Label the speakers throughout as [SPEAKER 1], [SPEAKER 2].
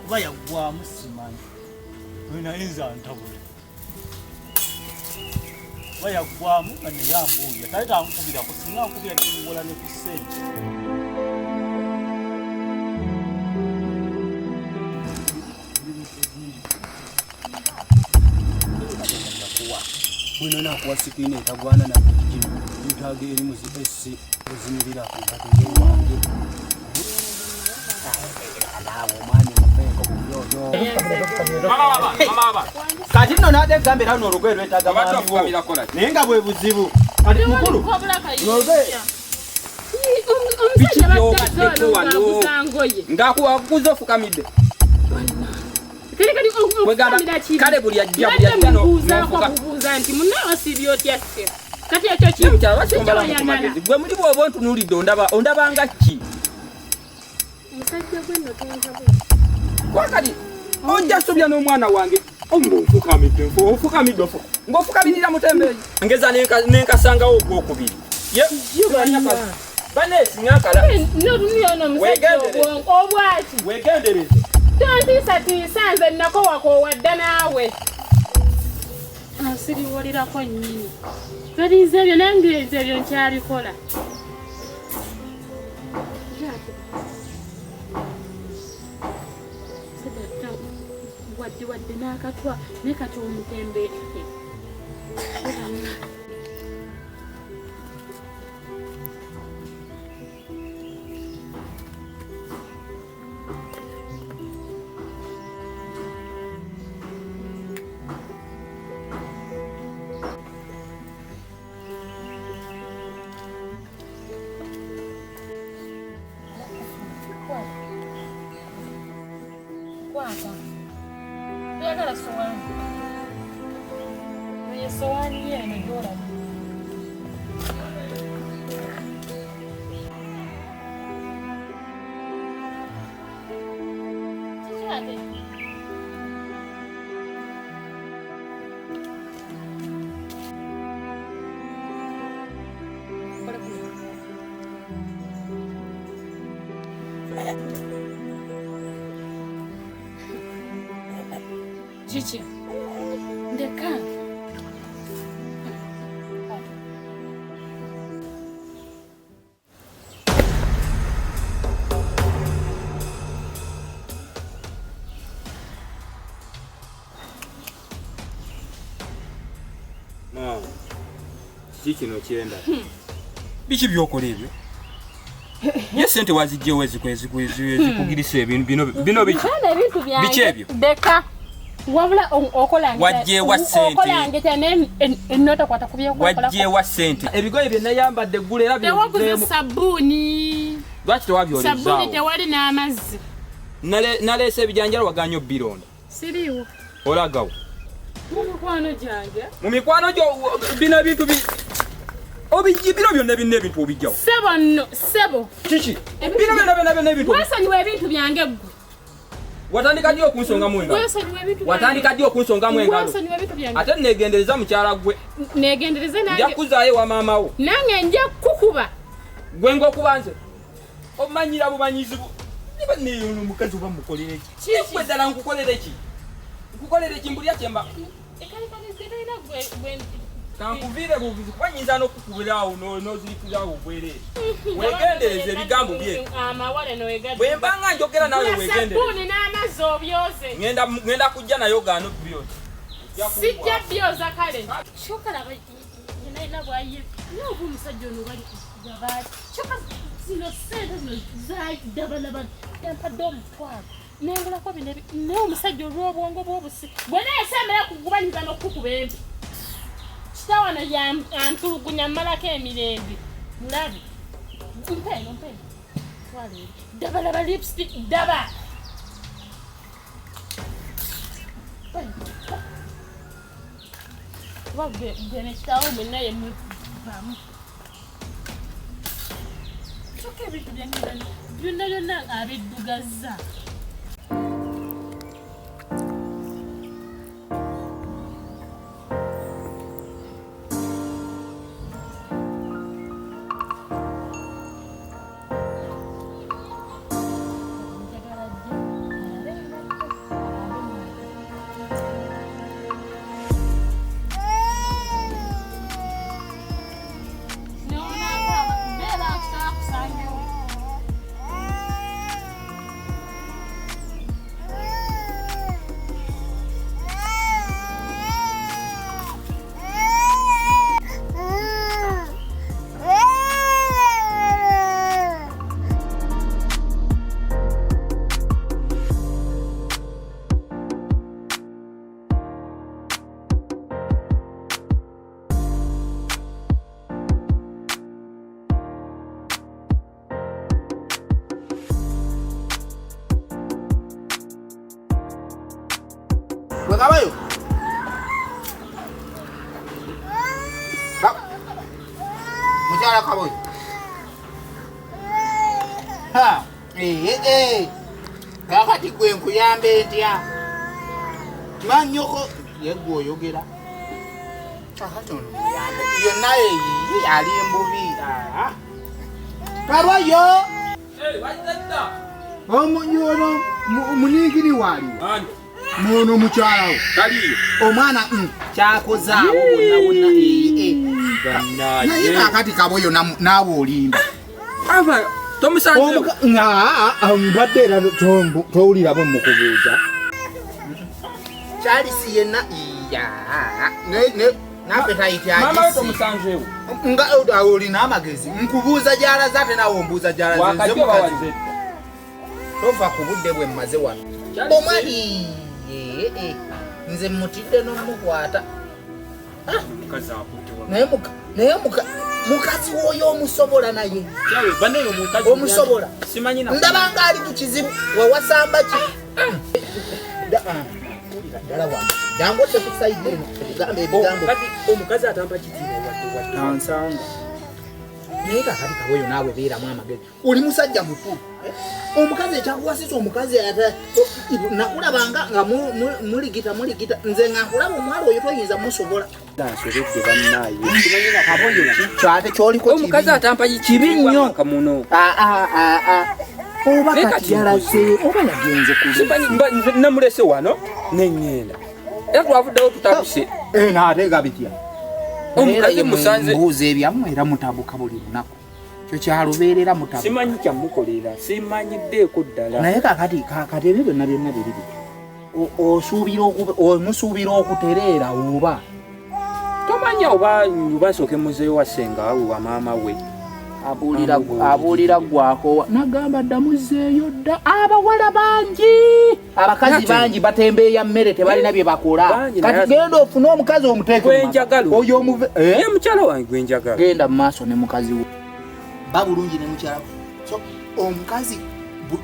[SPEAKER 1] Vaya gwa musimani. Wena inza ntabule. Vaya gwa mu ane yambuya. Taita nkubira kusinga nkubira kingola ne kusente. Wena na kwa sikine tagwana na kijini. Yutage elimu zipesi kuzimirira ku mpaka wange. Mama. Kati nno nade gambira no rugwe rwetaga mami. Nenga bwe buzibu. Kati mukuru. Ndakuwa kuzo fukamide. Kale buli ajja no
[SPEAKER 2] fuka. Nti munawa sibyoti asse. Kati ekyo kintu
[SPEAKER 1] kyawasomba kumagezi. Gwe muli bwo bontu nulidde ondaba nga ki.
[SPEAKER 2] Musajja gwe no tenza bwe.
[SPEAKER 1] Kwakati onja sobya n'omwana wange omufukamidde ofo ng'ofukamirira mutembeeyi ngeza nenkasangawo ogwokubiri banesi ngankala weegendereze
[SPEAKER 2] tontiisatiisa nze nakowakoowadda naawe asiriwulirako nnyini tolinze ebyo nange ebyo nkyabikola wadde n'akatwa ne kati omutembe Agora soane. Oye soane ya ni dora. Tijade. Chichi. Ndeka.
[SPEAKER 1] Chichi no kienda. Biki byokola ebyo? Yesente wazijjewo ezikugirisa ebintu bino biki? Biki ebyo?
[SPEAKER 2] Ndeka. Wabula okolange
[SPEAKER 1] wajje wa sente
[SPEAKER 2] okolange tene ennota kwata kubye
[SPEAKER 1] okola wajje wa sente ebigoye bye nayambadde gule era bye
[SPEAKER 2] tewaguze sabuni
[SPEAKER 1] lwaki tewabyoleza
[SPEAKER 2] sabuni tewali n'amazzi
[SPEAKER 1] nalese ebijanjalo waganyo bironda
[SPEAKER 2] siriwo
[SPEAKER 1] olagawo
[SPEAKER 2] mu mikwano gyange
[SPEAKER 1] mu mikwano gyo bino bintu obijibiro byonna binne ebintu obijjawo
[SPEAKER 2] sebo
[SPEAKER 1] kiki bino byonna ebintu
[SPEAKER 2] wasanywa ebintu byange gwe
[SPEAKER 1] watandika dio kunsonga mwenga watandika dio kunsonga mwenga ate negendereza mukyala gwe
[SPEAKER 2] negendereza nange
[SPEAKER 1] njakuzaye wa mama wo
[SPEAKER 2] nange nja kukuba
[SPEAKER 1] gwe ngokubanze omanyira bubanyizibu niba ne mukazi uba mukolere ki kwe dala nkukolere ki mbuli akyemba kankuvire buvizi kwanyinza n'okukubirawo n'ozirikirawo bwere wegendereze ebigambo bye
[SPEAKER 2] amawale n'owegadde
[SPEAKER 1] bwe mbanga njogera nawe wegendereze
[SPEAKER 2] sabuni n'amazzi obyoze
[SPEAKER 1] ngenda kujja nayo gaano byoze
[SPEAKER 2] sijja byoza kale shokalaba ninaina bwaye n'obu omusajja ono bali gabaati zino sente zino zaidaba yampadde omutwalo nengulako bino naye omusajja olw'obwongo bw'obusi bwe neesembera kugubanyiza n'okukuba embi kitawano yantulugunya mmalako emirembe mulabi mpeeno twala dabalaba lipstick daba kuba gene kitawo mwenna yemuvamu soka ebintu byange byonna abiddugaza
[SPEAKER 3] Kabayo. Muchara kabayo. Ha, kakati gwe nkuyambe ntya. Manyoko yegwe oyogera. Kakati ono muyambe. Yonna eyi yali embubi. Kabayo.
[SPEAKER 1] Wajjadda.
[SPEAKER 3] Omunyono muningiri wali. Muno mukyalawo
[SPEAKER 1] Kaliyo.
[SPEAKER 3] Omwana kyakozaawo wonna naye kakati Kaboyo naawe olimba
[SPEAKER 1] Ava tomusanze.
[SPEAKER 3] Mbadde era towulirabo mukubuuza Charles yenna nafe tayita
[SPEAKER 1] Mama we tomusanzeewo.
[SPEAKER 3] nga olina amagezi nkubuuza gy'alaze ate naawe ombuuza gy'alaze nze mukazi tova ku budde bwe mmaze wano omwali nze mutidde n'omukwata naye mukazi woyo omusobola naye omusobola ndaba nga ali ku kizibu wawasamba ki ddala wange jangu otte ku sayidi eno okugambe ebigambo
[SPEAKER 1] omukazi atampa kitiibwa
[SPEAKER 3] ansanga naye kakati Kaboyo naawe beeramu amagezi oli musajja mutu omukazi ekyakuwasisa omukazi nakulabanga nga muligita nze nga nkulaba omwala oyo toyinza musobola
[SPEAKER 1] nsobedde bannaaye
[SPEAKER 3] Kaboyo kyate kyoliko
[SPEAKER 1] omukazi atampa kibi nnyo kamuno
[SPEAKER 3] oba kati yalaze oba yagenze
[SPEAKER 1] nze namulese wano neŋŋenda era twavuddewo tutabuse
[SPEAKER 3] naatega bitya
[SPEAKER 1] omukazi musanze
[SPEAKER 3] mbuuza ebyammwe era mutabuka buli lunaku kyo kyalubeerera mutabuka
[SPEAKER 1] simanyi kyamukolera simanyiddeeko ddala
[SPEAKER 3] naye kakati ebyo byonna biri omusuubira okutereera oba
[SPEAKER 1] tomanya oba nsooke muzeeyo wa ssenga we wa maama we
[SPEAKER 3] abuulira gwako nagamba ddamuzeeyo dda abawala bangi abakazi bangi batembeeya mmere tebalina bye bakola kati genda ofune omukazi omuteeke oyo
[SPEAKER 1] mukyala wange gwenjagala
[SPEAKER 3] genda mu maaso ne mukazi we ba bulungi ne mukyala so omukazi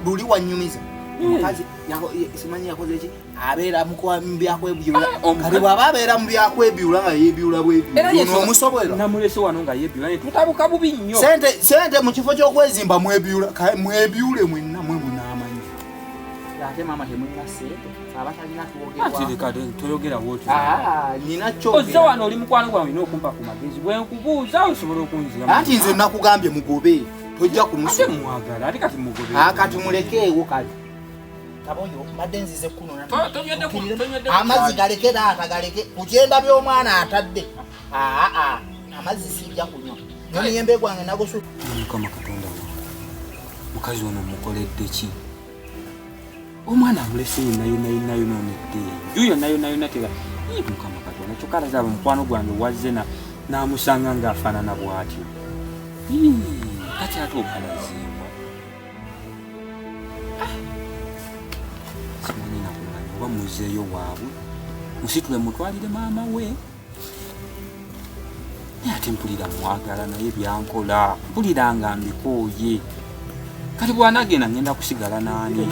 [SPEAKER 3] luli wanyumiza omukazi simanyi yakoze ki abeera mubyakwebyula kati bw'aba abeera mu byakwebyula nga yeebyula bwebyula omusobera
[SPEAKER 1] namulese wano nga yeebyula naye tutabuka bubi nnyo
[SPEAKER 3] sente mu kifo ky'okwezimba mwebyule mwenna mwe munaamanyi ate maama temulina sente abatalina
[SPEAKER 1] toyogerawo
[SPEAKER 3] nina
[SPEAKER 1] ozze wano oli mukwano gwange olina okumpa ku magezi bwe nkubuuza osobola okunzira
[SPEAKER 3] anti nze nakugambye mugobe tojja
[SPEAKER 1] kumusomwagala ate kati mugobe
[SPEAKER 3] kati mulekeewo kale Kaboyo mbadde nzize kunona amazzi galeke naata galeke kukyenda by'omwana atadde amazzi sijja kunywa nomiyembe gwange nagosu
[SPEAKER 1] mukama katonda mukazi ono mukoledde ki omwana amulese yonayonayononedde yo yonayonayona teba mukama katonda kyokala zaba mukwano gwange wazze n'amusanga ng'afaanana bw'atyo kati ate okalaziibwa simanyi nakumanya oba muzeeyo waabwe musitule mutwalire maama we naye ate mpulira mwagala naye byankola mpulira nga mbikooye kati bw'anaagenda ngenda kusigala naani